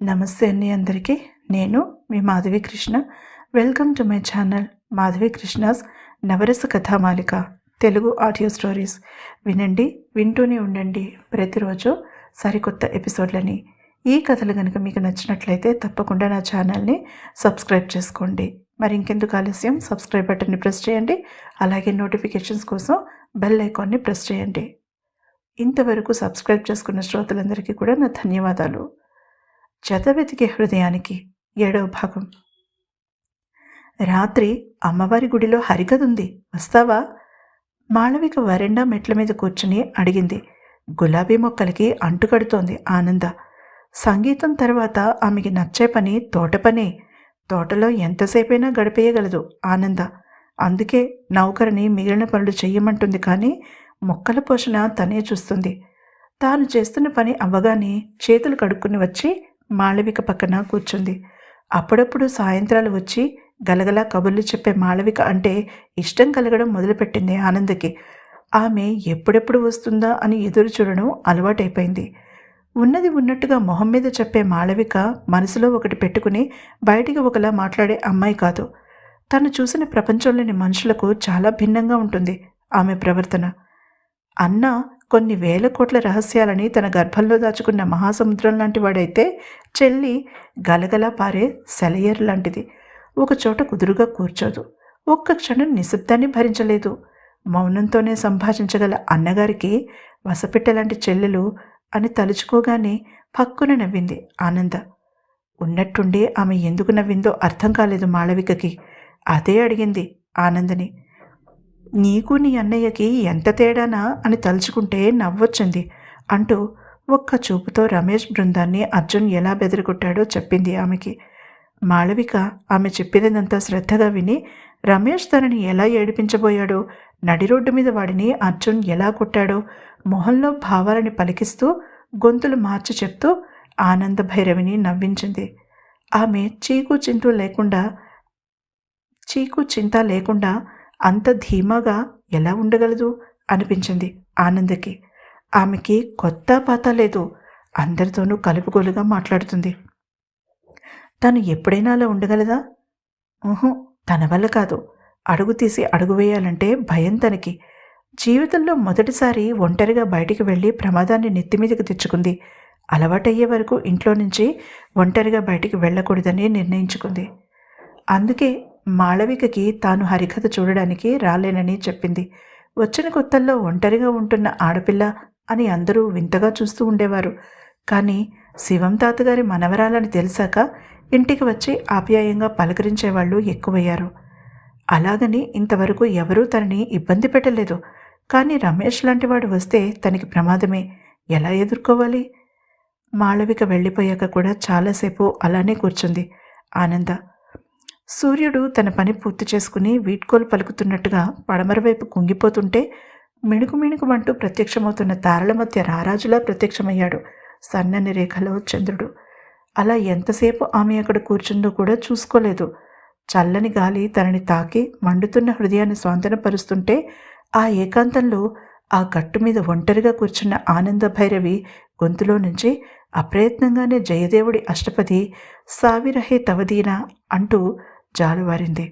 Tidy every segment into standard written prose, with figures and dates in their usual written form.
నమస్తే అండి అందరికీ. నేను మీ Madhavi Krishna. Welcome to my channel Madhavi Krishna's Navarasa Kathamalika Telugu audio stories. వినండి, వింటూనే ఉండండి ప్రతిరోజు సరికొత్త ఎపిసోడ్లని. ఈ కథలు కనుక మీకు నచ్చినట్లయితే తప్పకుండా నా ఛానల్ని సబ్స్క్రైబ్ చేసుకోండి. మరి ఇంకెందుకు ఆలస్యం, సబ్స్క్రైబ్ బటన్ని ప్రెస్ చేయండి. అలాగే నోటిఫికేషన్స్ కోసం బెల్ ఐకాన్ని ప్రెస్ చేయండి. ఇంతవరకు సబ్స్క్రైబ్ చేసుకున్న శ్రోతలందరికీ కూడా నా ధన్యవాదాలు. జతవెతికే హృదయానికి 7వ భాగం. రాత్రి అమ్మవారి గుడిలో హరికథుంది, వస్తావా? మాళవిక వరండా మెట్ల మీద కూర్చుని అడిగింది. గులాబీ మొక్కలకి అంటుకడుతోంది ఆనంద. సంగీతం తర్వాత ఆమెకి నచ్చే పని తోట పనే. తోటలో ఎంతసేపైనా గడిపేయగలదు ఆనంద. అందుకే నౌకరిని మిగిలిన పనులు చెయ్యమంటుంది, కానీ మొక్కల పోషణ తనే చూస్తుంది. తాను చేస్తున్న పని అవ్వగానే చేతులు కడుక్కుని వచ్చి మాళవిక పక్కన కూర్చుంది. అప్పుడప్పుడు సాయంత్రాలు వచ్చి గలగలా కబుర్లు చెప్పే మాళవిక అంటే ఇష్టం కలగడం మొదలుపెట్టింది ఆనందకి. ఆమె ఎప్పుడెప్పుడు వస్తుందా అని ఎదురు చూడడం అలవాటైపోయింది. ఉన్నది ఉన్నట్టుగా మొహం మీద చెప్పే మాళవిక మనసులో ఒకటి పెట్టుకుని బయటికి ఒకలా మాట్లాడే అమ్మాయి కాదు. తను చూసిన ప్రపంచంలోని మనుషులకు చాలా భిన్నంగా ఉంటుంది ఆమె ప్రవర్తన. అన్న కొన్ని వేల కోట్ల రహస్యాలని తన గర్భంలో దాచుకున్న మహాసముద్రం లాంటి వాడైతే, చెల్లి గలగలా పారే సెలయేరు లాంటిది. ఒకచోట కుదురుగా కూర్చోదు. ఒక్క క్షణం నిశ్శబ్దాన్ని భరించలేదు. మౌనంతోనే సంభాషించగల అన్నగారికి వసపిట్టలాంటి చెల్లెలు అని తలుచుకోగానే పక్కున నవ్వింది ఆనంద. ఉన్నట్టుండి ఆమె ఎందుకు నవ్విందో అర్థం కాలేదు మాళవికకి. అదే అడిగింది ఆనందని. నీకు నీ అన్నయ్యకి ఎంత తేడానా అని తలుచుకుంటే నవ్వొచ్చింది అంటూ ఒక్క చూపుతో రమేష్ బృందాన్ని అర్జున్ ఎలా బెదిరికొట్టాడో చెప్పింది ఆమెకి. మాళవిక ఆమె చెప్పినదంతా శ్రద్ధగా విని, రమేష్ తనని ఎలా ఏడిపించబోయాడో, నడి రోడ్డు మీద వాడిని అర్జున్ ఎలా కొట్టాడో మొహంలో భావాలని పలికిస్తూ గొంతులు మార్చి చెప్తూ ఆనంద భైరవిని నవ్వించింది. ఆమె చీకు చింత లేకుండా అంత ధీమాగా ఎలా ఉండగలదు అనిపించింది ఆనందకి. ఆమెకి కొత్త పాత లేదు. అందరితోనూ కలుపుగోలుగా మాట్లాడుతుంది. తను ఎప్పుడైనా అలా ఉండగలదా? తన వల్ల కాదు. అడుగు తీసి అడుగు వేయాలంటే భయం తనకి. జీవితంలో మొదటిసారి ఒంటరిగా బయటికి వెళ్ళి ప్రమాదాన్ని నెత్తిమీదకి తెచ్చుకుంది. అలవాటయ్యే వరకు ఇంట్లో నుంచి ఒంటరిగా బయటికి వెళ్ళకూడదని నిర్ణయించుకుంది. అందుకే మాళవికకి తాను హరికథ చూడడానికి రాలేనని చెప్పింది. వచ్చిన కొత్తల్లో ఒంటరిగా ఉంటున్న ఆడపిల్ల అని అందరూ వింతగా చూస్తూ ఉండేవారు. కానీ శివం తాతగారి మనవరాలని తెలిసాక ఇంటికి వచ్చి ఆప్యాయంగా పలకరించేవాళ్ళు ఎక్కువయ్యారు. అలాగని ఇంతవరకు ఎవరూ తనని ఇబ్బంది పెట్టలేదు. కానీ రమేష్ లాంటివాడు వస్తే తనకి ప్రమాదమే. ఎలా ఎదుర్కోవాలి? మాళవిక వెళ్ళిపోయాక కూడా చాలాసేపు అలానే కూర్చుంది ఆనంద. సూర్యుడు తన పని పూర్తి చేసుకుని వీడ్కోలు పలుకుతున్నట్టుగా పడమర వైపు కుంగిపోతుంటే మిణుకుమిణుకుమంటూ ప్రత్యక్షమవుతున్న తారల మధ్య రారాజులా ప్రత్యక్షమయ్యాడు సన్నని రేఖలో చంద్రుడు. అలా ఎంతసేపు ఆమె అక్కడ కూర్చుందో కూడా చూసుకోలేదు. చల్లని గాలి తనని తాకి మండుతున్న హృదయాన్ని స్వాంతనపరుస్తుంటే ఆ ఏకాంతంలో ఆ గట్టు మీద ఒంటరిగా కూర్చున్న ఆనంద భైరవి గొంతులో నుంచి అప్రయత్నంగానే జయదేవుడి అష్టపది సావిరహే తవదీనా అంటూ జాలువారింది.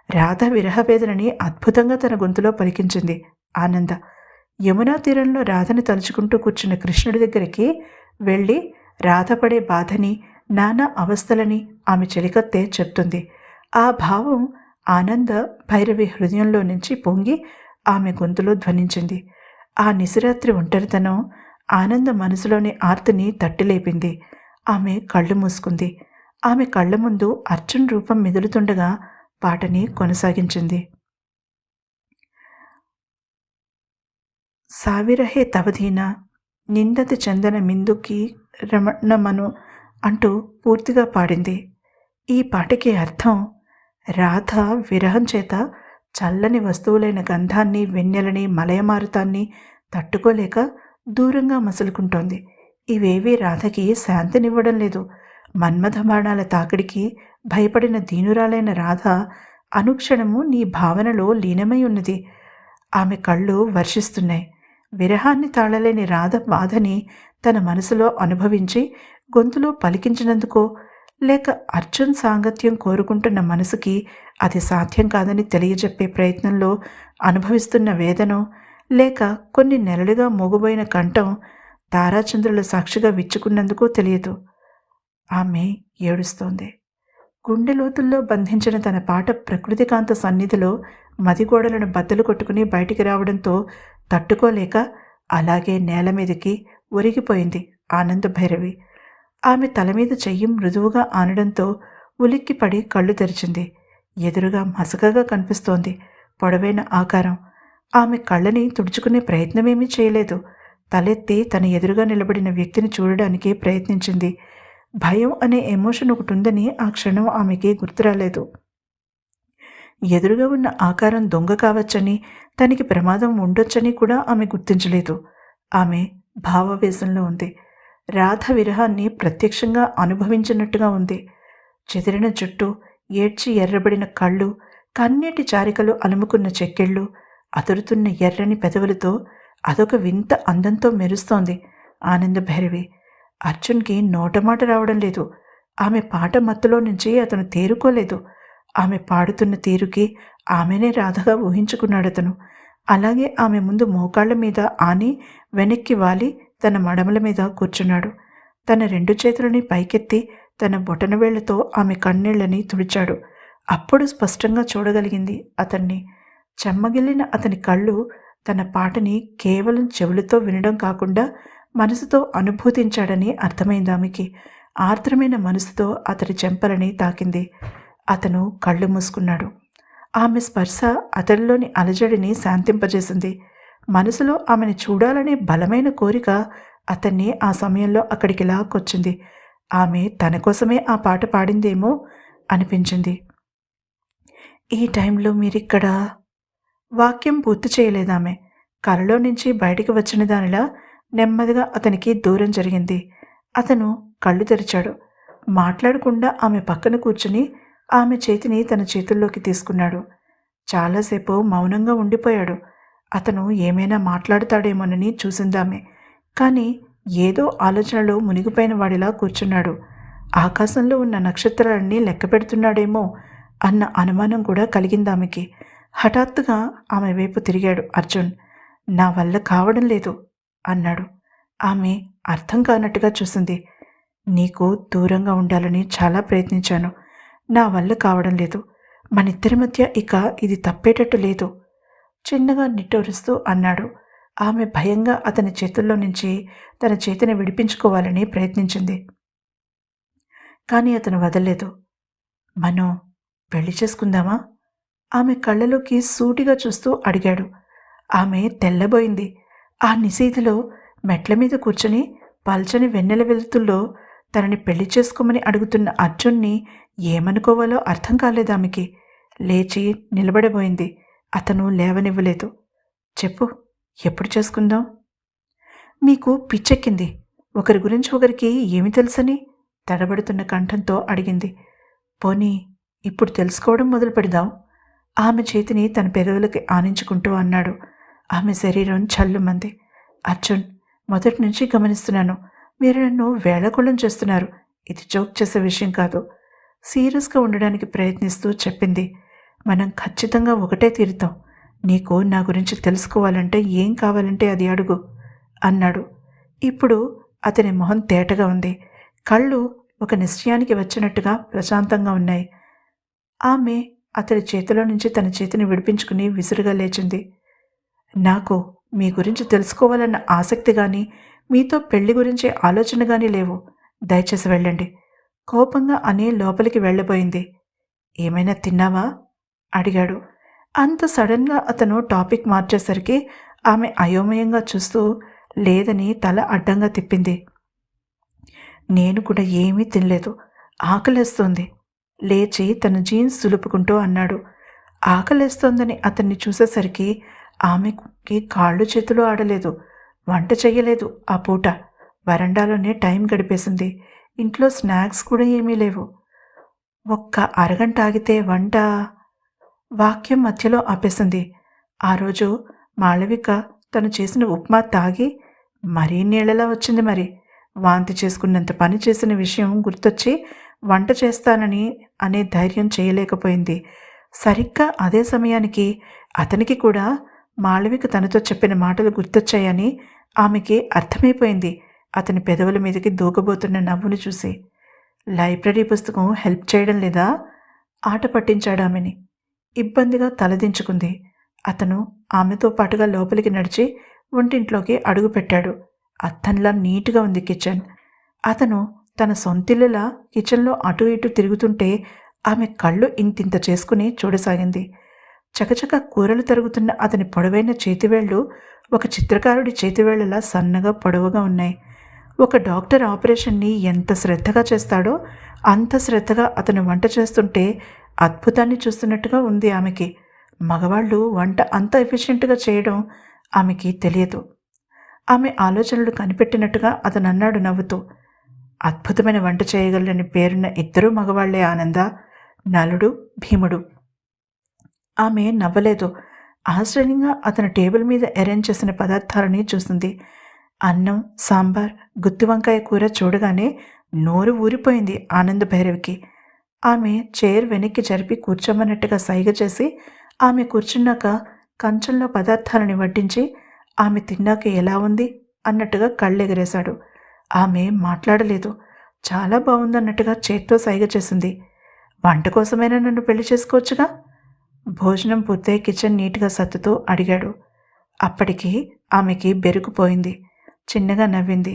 రాధ విరహవేదనని అద్భుతంగా తన గొంతులో పలికించింది ఆనంద. యమునా తీరంలో రాధని తలుచుకుంటూ కూర్చున్న కృష్ణుడి దగ్గరికి వెళ్ళి రాధ పడే బాధని, నానా అవస్థలని ఆమె చెలికత్తే చెప్తుంది. ఆ భావం ఆనంద భైరవి హృదయంలో నుంచి పొంగి ఆమె గొంతులో ధ్వనించింది. ఆ నిశిరాత్రి ఒంటరితనం ఆనంద మనసులోని ఆర్తిని తట్టిలేపింది. ఆమె కళ్ళు మూసుకుంది. ఆమె కళ్ళ ముందు అర్జున్ రూపం మెదులుతుండగా పాటని కొనసాగించింది. సావిరహే తవధీన నిందతి చందన మిందుకి రమణమను అంటూ పూర్తిగా పాడింది. ఈ పాటకి అర్థం, రాధ విరహం చేత చల్లని వస్తువులైన గంధాన్ని, వెన్నెలని, మలయమారుతాన్ని తట్టుకోలేక దూరంగా మసులుకుంటోంది. ఇవేవీ రాధకి శాంతినివ్వడం లేదు. మన్మథ బాణాల తాకిడికి భయపడిన దీనురాలైన రాధ అనుక్షణము నీ భావనలో లీనమై ఉన్నది. ఆమె కళ్ళు వర్షిస్తున్నాయి. విరహాన్ని తాళలేని రాధ బాధని తన మనసులో అనుభవించి గొంతులో పలికించినందుకో, లేక అర్జున్ సాంగత్యం కోరుకుంటున్న మనసుకి అది సాధ్యం కాదని తెలియజెప్పే ప్రయత్నంలో అనుభవిస్తున్న వేదనో, లేక కొన్ని నెలలుగా మూగబోయిన కంఠం తారాచంద్రుల సాక్షిగా విచ్చుకున్నందుకో తెలియదు. ఆమె ఏడుస్తోంది. గుండె లోతుల్లో బంధించిన తన పాట ప్రకృతికాంత సన్నిధిలో మదిగోడలను బద్దలు కొట్టుకుని బయటికి రావడంతో తట్టుకోలేక అలాగే నేల మీదకి ఒరిగిపోయింది ఆనందభైరవి. ఆమె తల మీద చెయ్యి మృదువుగా ఆనడంతో ఉలిక్కిపడి కళ్ళు తెరిచింది. ఎదురుగా మసకగా కనిపిస్తోంది పొడవైన ఆకారం. ఆమె కళ్ళని తుడుచుకునే ప్రయత్నమేమీ చేయలేదు. తలెత్తి తన ఎదురుగా నిలబడిన వ్యక్తిని చూడడానికి ప్రయత్నించింది. భయం అనే ఎమోషన్ ఒకటి ఉందని ఆ క్షణం ఆమెకి గుర్తురాలేదు. ఎదురుగా ఉన్న ఆకారం దొంగ కావచ్చని, తనకి ప్రమాదం ఉండొచ్చని కూడా ఆమె గుర్తించలేదు. ఆమె భావావేశంలో ఉంది. రాధ విరహాన్ని ప్రత్యక్షంగా అనుభవించినట్టుగా ఉంది. చెదిరిన జుట్టు, ఏడ్చి ఎర్రబడిన కళ్ళు, కన్నీటి చారికలు అలుముకున్న చెక్కిళ్ళు, అదురుతున్న ఎర్రని పెదవులతో అదొక వింత అందంతో మెరుస్తోంది ఆనందభైరవి. అర్జున్కి నోటమాట రావడం లేదు. ఆమె పాట మత్తులో నుంచి అతను తేరుకోలేదు. ఆమె పాడుతున్న తీరుకి ఆమెనే రాధగా ఊహించుకున్నాడతను. అలాగే ఆమె ముందు మోకాళ్ల మీద ఆని వెనక్కి వాలి తన మడమల మీద కూర్చున్నాడు. తన 2 చేతులని పైకెత్తి తన బొటనవేళ్లతో ఆమె కన్నీళ్లని తుడిచాడు. అప్పుడు స్పష్టంగా చూడగలిగింది అతన్ని. చెమ్మగిల్లిన అతని కళ్ళు తన పాటని కేవలం చెవులతో వినడం కాకుండా మనసుతో అనుభూతించాడని అర్థమైంది ఆమెకి. ఆర్ద్రమైన మనసుతో అతడి చెంపలని తాకింది. అతను కళ్ళు మూసుకున్నాడు. ఆమె స్పర్శ అతడిలోని అలజడిని శాంతింపజేసింది. మనసులో ఆమెను చూడాలనే బలమైన కోరిక అతన్ని ఆ సమయంలో అక్కడికి లాక్కొచ్చింది. ఆమె తన కోసమే ఆ పాట పాడిందేమో అనిపించింది. ఈ టైంలో మీరిక్కడ వాక్యం పూర్తి చేయలేదామె. కలలో నుంచి బయటికి వచ్చిన దానిలా నెమ్మదిగా అతనికి దూరం జరిగింది. అతను కళ్ళు తెరిచాడు. మాట్లాడకుండా ఆమె పక్కన కూర్చుని ఆమె చేతిని తన చేతుల్లోకి తీసుకున్నాడు. చాలాసేపు మౌనంగా ఉండిపోయాడు. అతను ఏమైనా మాట్లాడుతాడేమోనని చూసిందామె. కానీ ఏదో ఆలోచనలో మునిగిపోయిన వాడిలా కూర్చున్నాడు. ఆకాశంలో ఉన్న నక్షత్రాలన్నీ లెక్క పెడుతున్నాడేమో అన్న అనుమానం కూడా కలిగిందామెకి. హఠాత్తుగా ఆమె వైపు తిరిగాడు అర్జున్. నా వల్ల కావడం లేదు అన్నాడు. ఆమె అర్థం కానట్టుగా చూసింది. నీకు దూరంగా ఉండాలని చాలా ప్రయత్నించాను. నా వల్ల కావడం లేదు. మనిద్దరి మధ్య ఇక ఇది తప్పేటట్టు లేదు చిన్నగా నిట్టూరుస్తూ అన్నాడు. ఆమె భయంగా అతని చేతుల్లో నుంచి తన చేతిని విడిపించుకోవాలని ప్రయత్నించింది. కానీ అతను వదల్లేదు. మనం పెళ్లి చేసుకుందామా? ఆమె కళ్ళలోకి సూటిగా చూస్తూ అడిగాడు. ఆమె తెల్లబోయింది. ఆ నిశీధిలో మెట్ల మీద కూర్చొని పల్చని వెన్నెల వెలుతుల్లో తనని పెళ్లి చేసుకోమని అడుగుతున్న అర్జున్ని ఏమనుకోవాలో అర్థం కాలేదామెకి. లేచి నిలబడబోయింది. అతను లేవనివ్వలేదు. చెప్పు, ఎప్పుడు చేసుకుందాం? మీకు పిచ్చెక్కింది. ఒకరి గురించి ఒకరికి ఏమి తెలుసని తడబడుతున్న కంఠంతో అడిగింది. పోనీ ఇప్పుడు తెలుసుకోవడం మొదలు పెడదాం. ఆమె చేతిని తన పెదవులకి ఆనించుకుంటూ అన్నాడు. ఆమె శరీరం చల్లుమంది. అర్జున్, మొదటి నుంచి గమనిస్తున్నాను. మీరు నన్ను వేళాకోళం చేస్తున్నారు. ఇది జోక్ చేసే విషయం కాదు. సీరియస్గా ఉండడానికి ప్రయత్నిస్తూ చెప్పింది. మనం ఖచ్చితంగా ఒకటే తీరుతాం. నీకు నా గురించి తెలుసుకోవాలంటే ఏం కావాలంటే అది అడుగు అన్నాడు. ఇప్పుడు అతని మొహం తేటగా ఉంది. కళ్ళు ఒక నిశ్చయానికి వచ్చినట్టుగా ప్రశాంతంగా ఉన్నాయి. ఆమె అతడి చేతిలో నుంచి తన చేతిని విడిపించుకుని విసురుగా లేచింది. నాకు మీ గురించి తెలుసుకోవాలన్న ఆసక్తి కానీ, మీతో పెళ్లి గురించి ఆలోచన కానీ లేవు. దయచేసి వెళ్ళండి. కోపంగా అని లోపలికి వెళ్ళబోయింది. ఏమైనా తిన్నావా అడిగాడు. అంత సడన్గా అతను టాపిక్ మార్చేసరికి ఆమె అయోమయంగా చూస్తూ లేదని తల అడ్డంగా తిప్పింది. నేను కూడా ఏమీ తినలేదు. ఆకలేస్తోంది. లేచి తన జీన్స్ దులుపుకుంటూ అన్నాడు. ఆకలేస్తోందని అతన్ని చూసేసరికి ఆమెకి కాళ్ళు చేతులు ఆడలేదు. వంట చెయ్యలేదు ఆ పూట. వరండాలోనే టైం గడిపేసింది. ఇంట్లో స్నాక్స్ కూడా ఏమీ లేవు. ఒక్క అరగంట ఆగితే వంట. వాక్యం మధ్యలో ఆపేసింది. ఆ రోజు మాళవిక తను చేసిన ఉప్మా తాగి మరీ నీళ్ళలా వచ్చింది. మరి వాంతి చేసుకున్నంత పని చేసిన విషయం గుర్తొచ్చి వంట చేస్తానని అనే ధైర్యం చేయలేకపోయింది. సరిగ్గా అదే సమయానికి అతనికి కూడా మాళవిక తనతో చెప్పిన మాటలు గుర్తొచ్చాయని ఆమెకి అర్థమైపోయింది అతని పెదవుల మీదకి దూకబోతున్న నవ్వును చూసి. లైబ్రరీ పుస్తకం హెల్ప్ చేయడం లేదా? ఆట పట్టించాడు ఆమెని. ఇబ్బందిగా తలదించుకుంది. అతను ఆమెతో పాటుగా లోపలికి నడిచి వంటింట్లోకి అడుగుపెట్టాడు. అద్దంలా నీట్గా ఉంది కిచెన్. అతను తన సొంతిల్లులా కిచెన్లో అటు ఇటు తిరుగుతుంటే ఆమె కళ్ళు ఇంతింత చేసుకుని చూడసాగింది. చకచక కూరలు తరుగుతున్న అతని పొడవైన చేతివేళ్లు ఒక చిత్రకారుడి చేతివేళ్లలా సన్నగా పొడవుగా ఉన్నాయి. ఒక డాక్టర్ ఆపరేషన్ని ఎంత శ్రద్ధగా చేస్తాడో అంత శ్రద్ధగా అతను వంట చేస్తుంటే అద్భుతాన్ని చూస్తున్నట్టుగా ఉంది ఆమెకి. మగవాళ్ళు వంట అంత ఎఫిషియెంట్గా చేయడం ఆమెకి తెలియదు. ఆమె ఆలోచనలు కనిపెట్టినట్టుగా అతను అన్నాడు నవ్వుతూ. అద్భుతమైన వంట చేయగలని పేరున్న ఇద్దరూ మగవాళ్లే ఆనంద, నలుడు, భీముడు. ఆమె నవ్వలేదు. ఆశ్చర్యంగా అతని టేబుల్ మీద అరేంజ్ చేసిన పదార్థాలని చూసింది. అన్నం, సాంబార్, గుత్తి వంకాయ కూర చూడగానే నోరు ఊరిపోయింది ఆనంద భైరవికి. ఆమె చైర్ వెనక్కి జరిపి కూర్చోమన్నట్టుగా సైగ చేసి ఆమె కూర్చున్నాక కంచంలో పదార్థాలని వడ్డించి ఆమె తిన్నాక ఎలా ఉంది అన్నట్టుగా కళ్ళెగరేశాడు. ఆమె మాట్లాడలేదు. చాలా బాగుందన్నట్టుగా చేత్తో సైగ చేసింది. వంట కోసమైనా నన్ను పెళ్లి చేసుకోవచ్చుగా? భోజనం పూర్తయి కిచెన్ నీట్గా సర్దుతూ అడిగాడు. అప్పటికి ఆమెకి బెరుకుపోయింది. చిన్నగా నవ్వింది.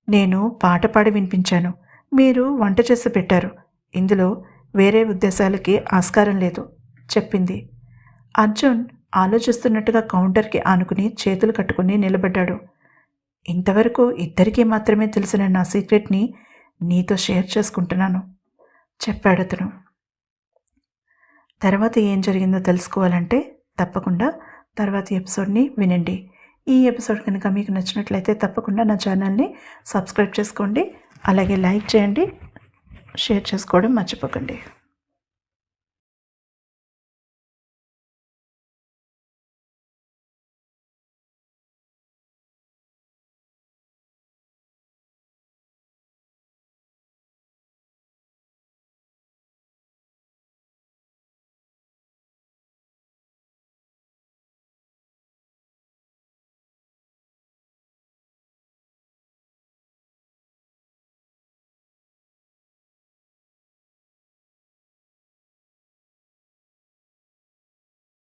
నేను పాట పాడి వినిపించాను, మీరు వంట చేసి పెట్టారు. ఇందులో వేరే ఉద్దేశాలకి ఆస్కారం లేదు చెప్పింది. అర్జున్ ఆలోచిస్తున్నట్టుగా కౌంటర్కి ఆనుకుని చేతులు కట్టుకుని నిలబడ్డాడు. ఇంతవరకు ఇద్దరికీ మాత్రమే తెలిసిన నా సీక్రెట్ని నీతో షేర్ చేసుకుంటున్నాను చెప్పాడతను. తర్వాత ఏం జరిగిందో తెలుసుకోవాలంటే తప్పకుండా తర్వాతి ఎపిసోడ్ని వినండి. ఈ ఎపిసోడ్ కనుక మీకు నచ్చినట్లయితే తప్పకుండా నా ఛానల్ని సబ్స్క్రైబ్ చేసుకోండి. అలాగే లైక్ చేయండి, షేర్ చేసుకోవడం మర్చిపోకండి.